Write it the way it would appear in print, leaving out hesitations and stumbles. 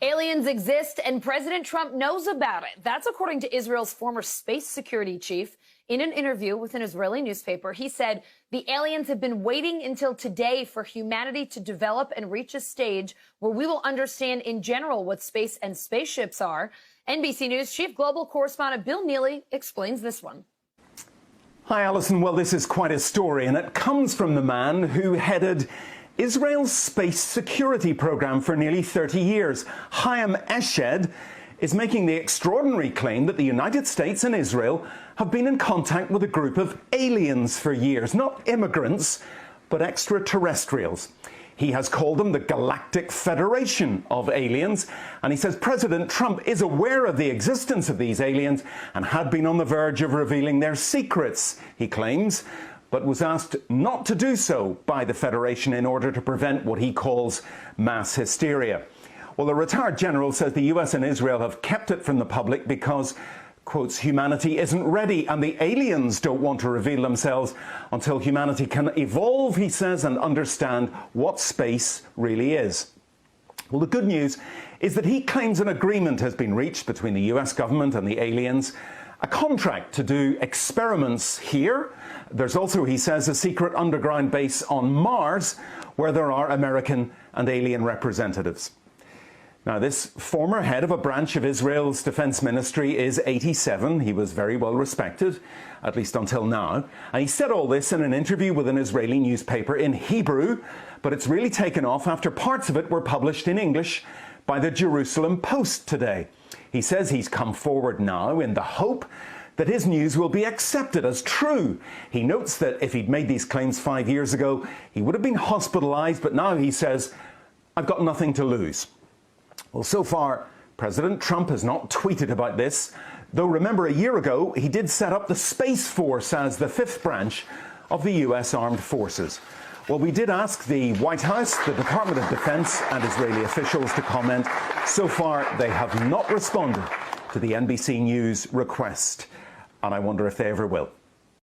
Aliens exist and President Trump knows about it. That's according to Israel's former space security chief. In an interview with an Israeli newspaper, he said the aliens have been waiting until today for humanity to develop and reach a stage where we will understand in general what space and spaceships are. NBC News chief global correspondent Bill Neely explains this one. Hi, Alison. Well, this is quite a story, and it comes from the man who headed Israel's space security program for nearly 30 years. Chaim Eshed is making the extraordinary claim that the United States and Israel have been in contact with a group of aliens for years, not immigrants, but extraterrestrials. He has called them the Galactic Federation of Aliens, and he says President Trump is aware of the existence of these aliens and had been on the verge of revealing their secrets, he claims, but was asked not to do so by the Federation in order to prevent what he calls mass hysteria. Well, the retired general says the US and Israel have kept it from the public because, quotes, humanity isn't ready and the aliens don't want to reveal themselves until humanity can evolve, he says, and understand what space really is. Well, the good news is that he claims an agreement has been reached between the US government and the aliens, a contract to do experiments here. There's also, he says, a secret underground base on Mars where there are American and alien representatives. Now, this former head of a branch of Israel's defense ministry is 87. He was very well respected, at least until now. And he said all this in an interview with an Israeli newspaper in Hebrew, but it's really taken off after parts of it were published in English by the Jerusalem Post today. He says he's come forward now in the hope that his news will be accepted as true. He notes that if he'd made these claims 5 years ago, he would have been hospitalized, but now he says, I've got nothing to lose. Well, so far, President Trump has not tweeted about this, though remember a year ago, he did set up the Space Force as the fifth branch of the US Armed Forces. Well, we did ask the White House, the Department of Defense and Israeli officials to comment. So far, they have not responded to the NBC News request, and I wonder if they ever will.